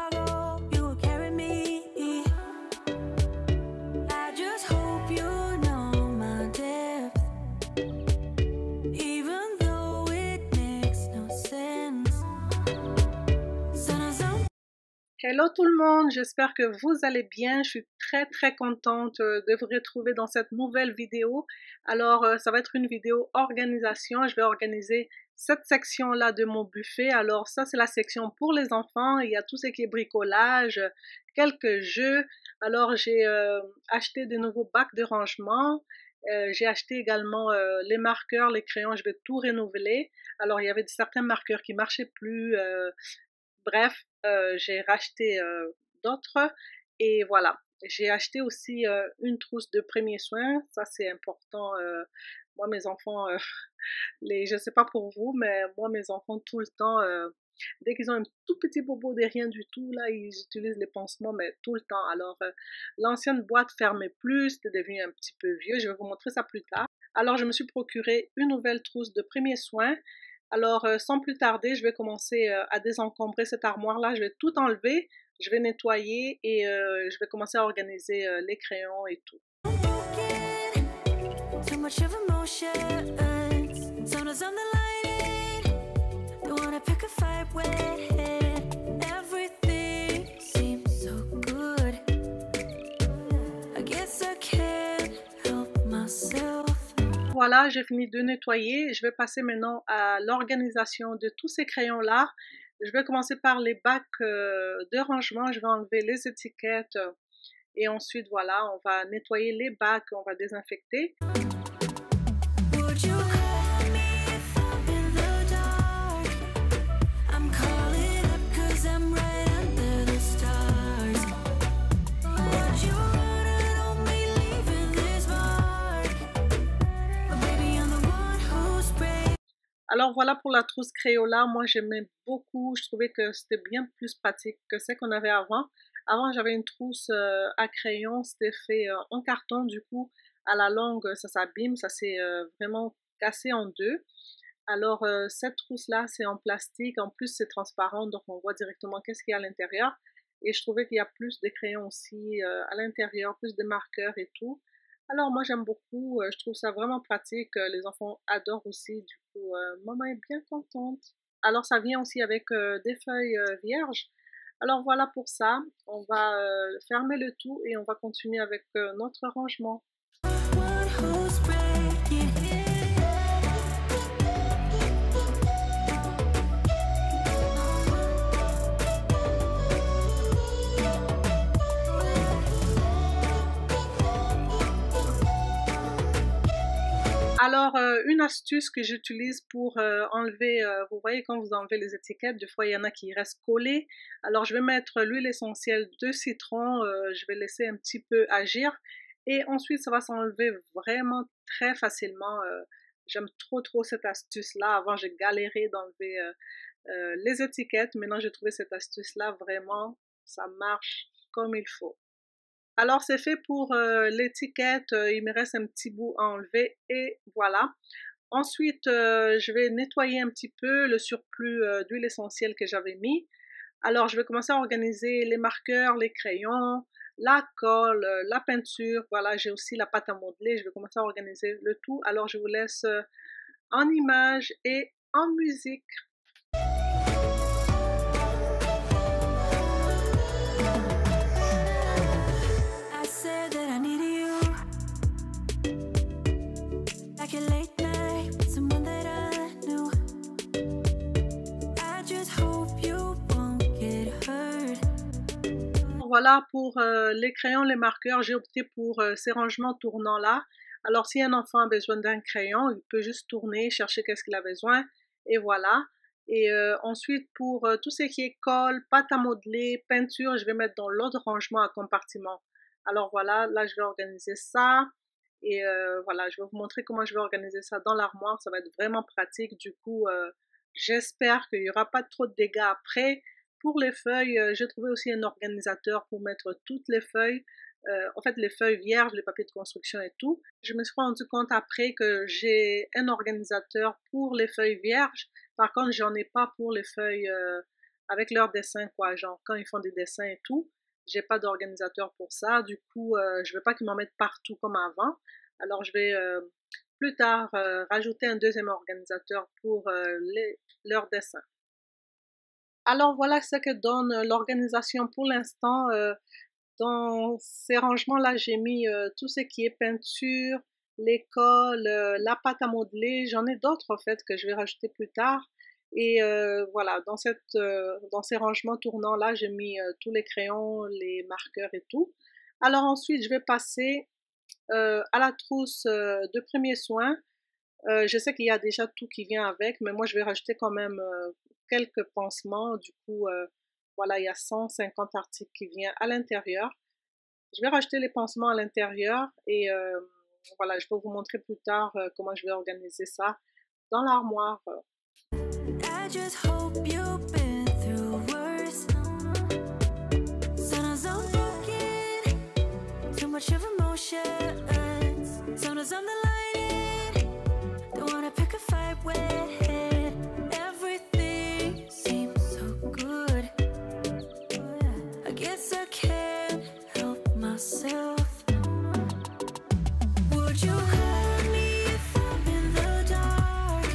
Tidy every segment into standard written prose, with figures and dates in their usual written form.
cargo, you will carry me. I just hope you know my depth, even though it makes no sense. Hello tout le monde, j'espère que vous allez bien. Je suis très contente de vous retrouver dans cette nouvelle vidéo. Alors ça va être une vidéo organisation. Je vais organiser cette section-là de mon buffet. Alors ça c'est la section pour les enfants. Il y a tout ce qui est bricolage, quelques jeux. Alors j'ai acheté de nouveaux bacs de rangement. J'ai acheté également les marqueurs, les crayons, je vais tout renouveler. Alors il y avait certains marqueurs qui marchaient plus. Bref, j'ai racheté d'autres et voilà. J'ai acheté aussi une trousse de premiers soins, ça c'est important. Moi mes enfants, je sais pas pour vous, mais moi mes enfants tout le temps, dès qu'ils ont un tout petit bobo de rien du tout, là ils utilisent les pansements, mais tout le temps. Alors l'ancienne boîte fermait plus, c'était devenu un petit peu vieux, je vais vous montrer ça plus tard. Alors je me suis procuré une nouvelle trousse de premiers soins. Alors, sans plus tarder, je vais commencer à désencombrer cette armoire-là. Je vais tout enlever, je vais nettoyer et je vais commencer à organiser les crayons et tout. Voilà, j'ai fini de nettoyer. Je vais passer maintenant à l'organisation de tous ces crayons-là. Je vais commencer par les bacs de rangement. Je vais enlever les étiquettes et ensuite, voilà, on va nettoyer les bacs, on va désinfecter. Alors voilà pour la trousse Crayola, moi j'aimais beaucoup, je trouvais que c'était bien plus pratique que ce qu'on avait avant. Avant j'avais une trousse à crayon, c'était fait en carton, du coup à la longue ça s'abîme, ça s'est vraiment cassé en deux. Alors cette trousse là c'est en plastique, en plus c'est transparent donc on voit directement qu'est-ce qu'il y a à l'intérieur. Et je trouvais qu'il y a plus de crayons aussi à l'intérieur, plus de marqueurs et tout. Alors moi j'aime beaucoup, je trouve ça vraiment pratique, les enfants adorent aussi, du coup maman est bien contente. Alors ça vient aussi avec des feuilles vierges. Alors voilà pour ça, on va fermer le tout et on va continuer avec notre rangement. Alors, une astuce que j'utilise pour enlever, vous voyez quand vous enlevez les étiquettes, des fois il y en a qui restent collées. Alors je vais mettre l'huile essentielle de citron, je vais laisser un petit peu agir et ensuite ça va s'enlever vraiment très facilement. J'aime trop cette astuce-là. Avant j'ai galéré d'enlever les étiquettes, maintenant j'ai trouvé cette astuce-là, vraiment ça marche comme il faut. Alors c'est fait pour l'étiquette, il me reste un petit bout à enlever et voilà. Ensuite, je vais nettoyer un petit peu le surplus d'huile essentielle que j'avais mis. Alors je vais commencer à organiser les marqueurs, les crayons, la colle, la peinture. Voilà, j'ai aussi la pâte à modeler, je vais commencer à organiser le tout. Alors je vous laisse en images et en musique. Voilà pour les crayons, les marqueurs, j'ai opté pour ces rangements tournants là. Alors si un enfant a besoin d'un crayon, il peut juste tourner, chercher qu'est-ce qu'il a besoin et voilà. Et ensuite pour tout ce qui est colle, pâte à modeler, peinture, je vais mettre dans l'autre rangement à compartiment. Alors voilà, là je vais organiser ça et voilà, je vais vous montrer comment je vais organiser ça dans l'armoire, ça va être vraiment pratique. Du coup, j'espère qu'il n'y aura pas trop de dégâts après. Pour les feuilles, j'ai trouvé aussi un organisateur pour mettre toutes les feuilles. En fait, les feuilles vierges, les papiers de construction et tout. Je me suis rendu compte après que j'ai un organisateur pour les feuilles vierges. Par contre, j'en ai pas pour les feuilles avec leurs dessins, quoi, genre quand ils font des dessins et tout. J'ai pas d'organisateur pour ça, du coup, je veux pas qu'ils m'en mettent partout comme avant. Alors, je vais plus tard rajouter un deuxième organisateur pour leurs dessins. Alors, voilà ce que donne l'organisation pour l'instant. Dans ces rangements-là, j'ai mis tout ce qui est peinture, l'école, la pâte à modeler. J'en ai d'autres en fait que je vais rajouter plus tard. Et voilà, dans ces rangements tournants-là, j'ai mis tous les crayons, les marqueurs et tout. Alors ensuite, je vais passer à la trousse de premiers soins. Je sais qu'il y a déjà tout qui vient avec, mais moi je vais rajouter quand même quelques pansements. Du coup, voilà, il y a 150 articles qui viennent à l'intérieur. Je vais rajouter les pansements à l'intérieur et voilà, je vais vous montrer plus tard comment je vais organiser ça dans l'armoire. I just hope you've been through worse. Sometimes I'm broken, too much of emotions. Sometimes I'm the lion, don't wanna pick a fight with. Everything seems so good. I guess I can't help myself. Would you help me if I'm in the dark?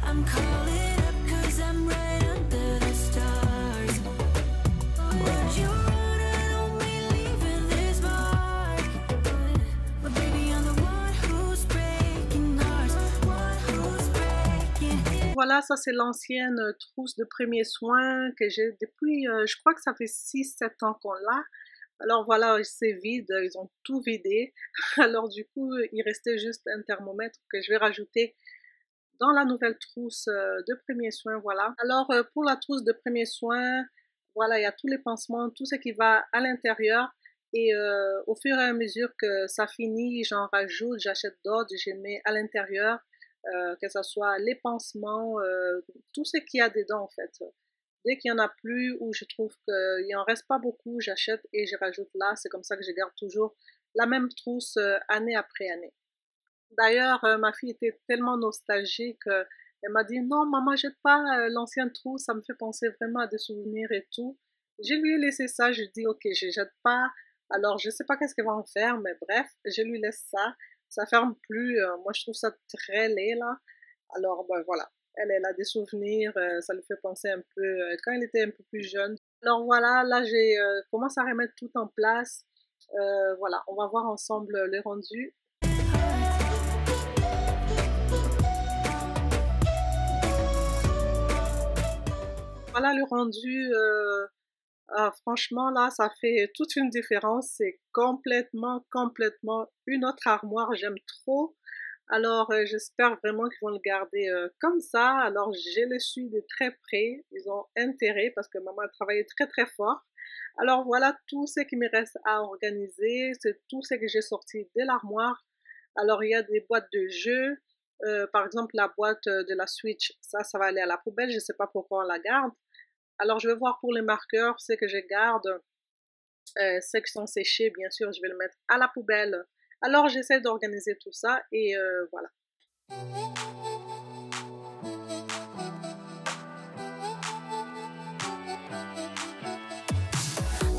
I'm calling up 'cause I'm right under the stars. Would you run on me leaving this mark? But baby, I'm the one who's breaking hearts, one who's breaking. Voilà, ça c'est l'ancienne trousse de premiers soins que j'ai depuis, je crois que ça fait 6-7 ans qu'on l'a. Alors voilà, c'est vide, ils ont tout vidé. Alors du coup, il restait juste un thermomètre que je vais rajouter dans la nouvelle trousse de premiers soins, voilà. Alors pour la trousse de premiers soins, voilà, il y a tous les pansements, tout ce qui va à l'intérieur. Et au fur et à mesure que ça finit, j'en rajoute, j'achète d'autres, je mets à l'intérieur, que ce soit les pansements, tout ce qu'il y a dedans en fait. Dès qu'il n'y en a plus ou je trouve qu'il n'en reste pas beaucoup, j'achète et je rajoute là. C'est comme ça que je garde toujours la même trousse année après année. D'ailleurs, ma fille était tellement nostalgique, elle m'a dit: «Non maman, jette pas l'ancienne trousse, ça me fait penser vraiment à des souvenirs et tout». Je lui ai laissé ça, je lui ai dit: «Ok, je jette pas». Alors je sais pas qu'est-ce qu'elle va en faire, mais bref, je lui laisse ça. Ça ferme plus, moi je trouve ça très laid là. Alors ben voilà, elle a des souvenirs, ça lui fait penser un peu quand elle était un peu plus jeune. Alors voilà, là j'ai commencé à remettre tout en place. Voilà, on va voir ensemble le rendu. Voilà le rendu, franchement là, ça fait toute une différence. C'est complètement une autre armoire, j'aime trop. Alors j'espère vraiment qu'ils vont le garder comme ça. Alors je les suis de très près, ils ont intérêt parce que maman a travaillé très fort. Alors voilà tout ce qui me reste à organiser, c'est tout ce que j'ai sorti de l'armoire. Alors il y a des boîtes de jeux, par exemple la boîte de la Switch, ça va aller à la poubelle, je ne sais pas pourquoi on la garde. Alors je vais voir pour les marqueurs, ceux que je garde, ceux qui sont séchés, bien sûr, je vais le mettre à la poubelle. Alors j'essaie d'organiser tout ça et voilà.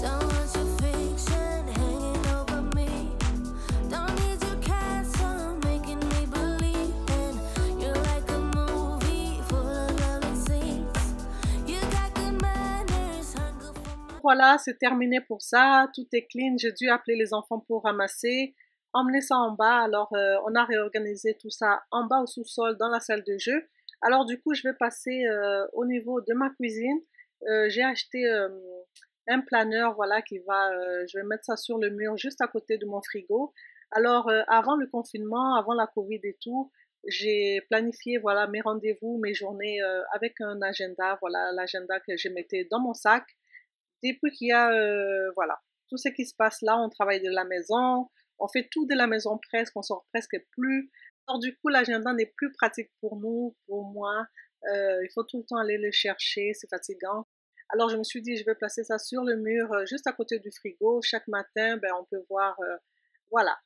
Don't want your fiction hanging over me. Don't need your castle making me believe in. You're like a movie full of lovely scenes. You got good manners, hunger for. Voilà, c'est terminé pour ça, tout est clean, j'ai dû appeler les enfants pour ramasser, emmener ça en bas, alors on a réorganisé tout ça en bas au sous-sol dans la salle de jeu. Alors du coup, je vais passer au niveau de ma cuisine. J'ai acheté un planeur, voilà, je vais mettre ça sur le mur juste à côté de mon frigo. Alors avant le confinement, avant la Covid et tout, j'ai planifié, voilà, mes rendez-vous, mes journées avec un agenda, voilà, l'agenda que je mettais dans mon sac. Depuis qu'il y a, voilà, tout ce qui se passe là, on travaille de la maison, on fait tout de la maison presque, on sort presque plus. Alors du coup, l'agenda n'est plus pratique pour nous, pour moi. Il faut tout le temps aller le chercher, c'est fatigant. Alors je me suis dit, je vais placer ça sur le mur, juste à côté du frigo. Chaque matin, ben, on peut voir, voilà,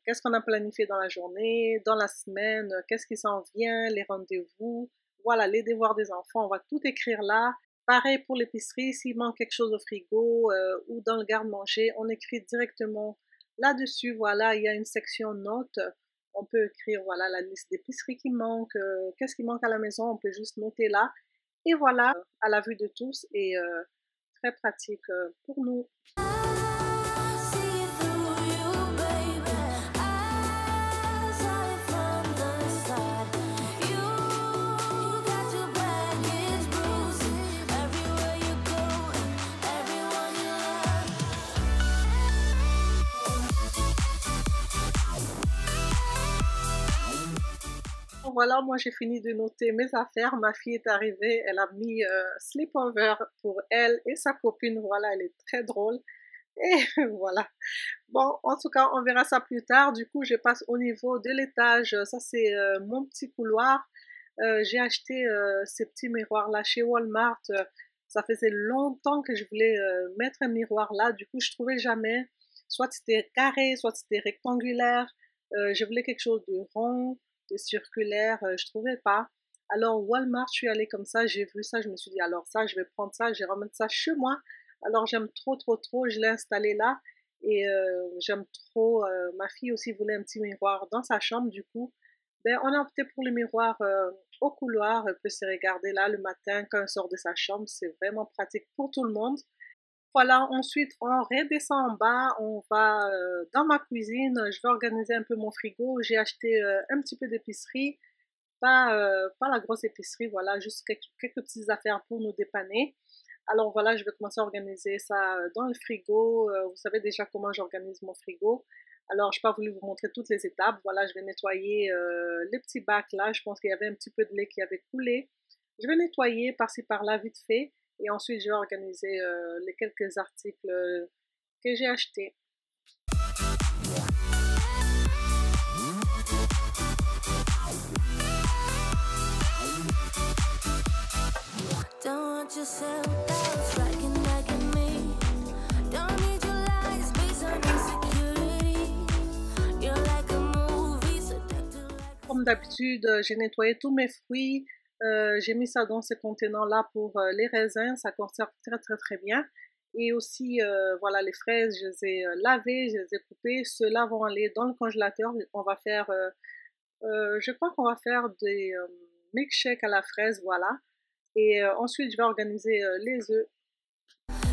qu'est-ce qu'on a planifié dans la journée, dans la semaine, qu'est-ce qui s'en vient, les rendez-vous, voilà, les devoirs des enfants, on va tout écrire là. Pareil pour l'épicerie, s'il manque quelque chose au frigo ou dans le garde-manger, on écrit directement là-dessus. Voilà, il y a une section notes. On peut écrire voilà la liste d'épicerie qui manque, qu'est-ce qui manque à la maison, on peut juste noter là. Et voilà, à la vue de tous et très pratique pour nous. See through you, baby. I saw it from the side. You got your baggage bruising everywhere you go, everyone you Bon, voilà, moi j'ai fini de noter mes affaires. Ma fille est arrivée, elle a mis sleepover pour elle et sa copine. Voilà, elle est très drôle. Et voilà. Bon, en tout cas, on verra ça plus tard. Du coup, je passe au niveau de l'étage. Ça, c'est mon petit couloir. J'ai acheté ces petits miroirs-là chez Walmart. Ça faisait longtemps que je voulais mettre un miroir là. Du coup, je trouvais jamais. Soit c'était carré, soit c'était rectangulaire. Je voulais quelque chose de rond, de circulaire. Je trouvais pas. Alors, Walmart, je suis allée comme ça. J'ai vu ça. Je me suis dit, alors ça, je vais prendre ça. Je vais remettre ça chez moi. Alors, j'aime trop, trop, trop. Je l'ai installé là. Et j'aime trop. Ma fille aussi voulait un petit miroir dans sa chambre. Du coup, ben, on a opté pour le miroir au couloir. Elle peut se regarder là le matin quand elle sort de sa chambre. C'est vraiment pratique pour tout le monde. Voilà, ensuite on redescend en bas, on va dans ma cuisine, je vais organiser un peu mon frigo. J'ai acheté un petit peu d'épicerie, pas la grosse épicerie, voilà, juste quelques petites affaires pour nous dépanner. Alors voilà, je vais commencer à organiser ça dans le frigo. Vous savez déjà comment j'organise mon frigo. Alors, je n'ai pas voulu vous montrer toutes les étapes. Voilà, je vais nettoyer les petits bacs là. Je pense qu'il y avait un petit peu de lait qui avait coulé. Je vais nettoyer par-ci par-là vite fait. Et ensuite, je vais organiser les quelques articles que j'ai achetés. don't want yourself out, striking back at me. Don't need your lies based on insecurity. You're like a movie, seductive like Comme d'habitude, j'ai nettoyé tous mes fruits. J'ai mis ça dans ce contenant-là pour les raisins. Ça conserve très très très bien. Et aussi, voilà, les fraises, je les ai lavées, je les ai coupées. Ceux-là vont aller dans le congélateur. On va faire, je crois qu'on va faire des milkshakes à la fraise, voilà. Et ensuite, je vais organiser les œufs.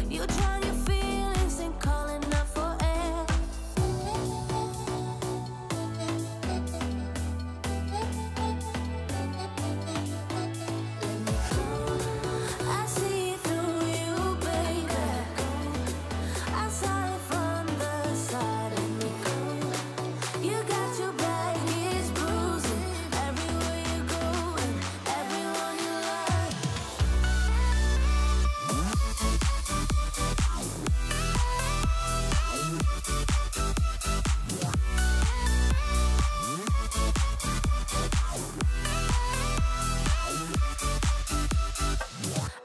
you drown your feelings and calling out for air. I see through you, baby. I saw it from the side. You got your baggage bruising everywhere you go and everyone you love.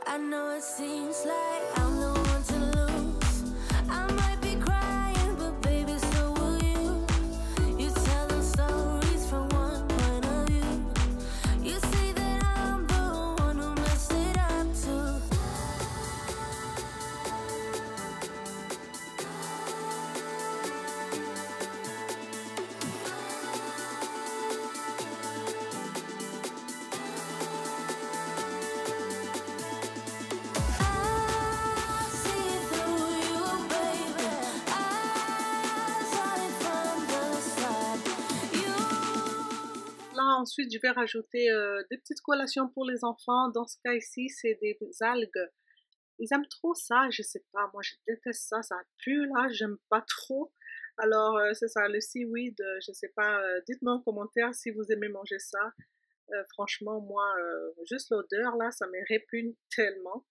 I know it seems like I'm the one to lose. I might be crying, but baby, so will you. You tell them stories from one point of view. You say that I'm the one who messed it up too. I see through you, baby. I saw it from the side. You Là, ensuite, je vais rajouter des petites collations pour les enfants. Dans ce cas ici, c'est des algues. Ils aiment trop ça, je sais pas. Moi, je déteste ça. Ça pue là, j'aime pas trop. Alors, c'est ça, le seaweed, je sais pas. Dites-moi en commentaire si vous aimez manger ça. Franchement, moi, juste l'odeur là, ça me répugne tellement.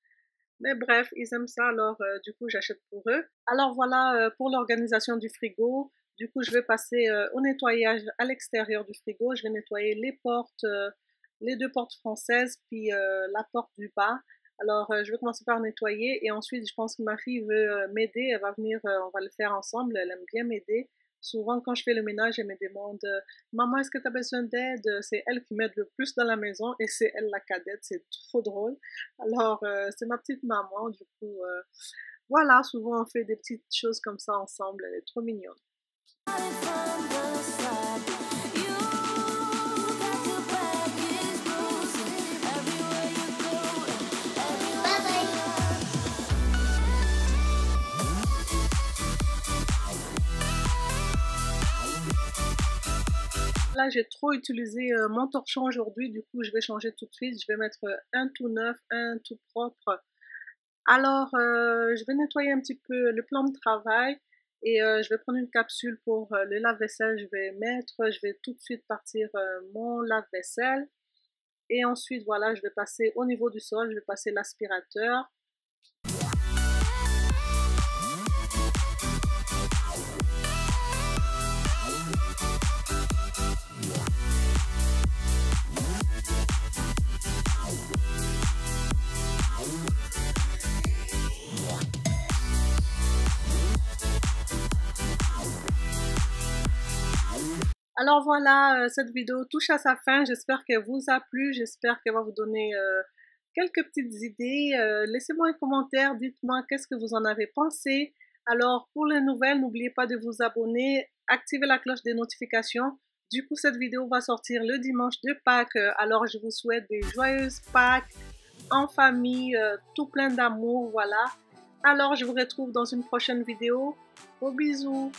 Mais bref, ils aiment ça, alors du coup, j'achète pour eux. Alors voilà pour l'organisation du frigo. Du coup, je vais passer au nettoyage à l'extérieur du frigo. Je vais nettoyer les portes, les deux portes françaises, puis la porte du bas. Alors, je vais commencer par nettoyer et ensuite, je pense que ma fille veut m'aider. Elle va venir, on va le faire ensemble. Elle aime bien m'aider. Souvent, quand je fais le ménage, elle me demande Maman, est-ce que tu as besoin d'aide? C'est elle qui m'aide le plus dans la maison et c'est elle la cadette, c'est trop drôle. Alors, c'est ma petite maman, du coup, voilà, souvent on fait des petites choses comme ça ensemble, elle est trop mignonne. From the slide, you got your back is bruising everywhere you go, everywhere. Là, j'ai trop utilisé mon torchon aujourd'hui, du coup, je vais changer tout de suite. Je vais mettre un tout neuf, un tout propre. Alors, je vais nettoyer un petit peu le plan de travail et je vais prendre une capsule pour le lave-vaisselle. Je vais tout de suite partir mon lave-vaisselle. Et ensuite, voilà, je vais passer au niveau du sol, je vais passer l'aspirateur. Alors voilà, cette vidéo touche à sa fin. J'espère qu'elle vous a plu. J'espère qu'elle va vous donner quelques petites idées. Laissez-moi un commentaire. Dites-moi qu'est-ce que vous en avez pensé. Alors pour les nouvelles, n'oubliez pas de vous abonner. Activez la cloche des notifications. Du coup, cette vidéo va sortir le dimanche de Pâques. Alors je vous souhaite des joyeuses Pâques en famille, tout plein d'amour. Voilà. Alors je vous retrouve dans une prochaine vidéo. Gros bisous.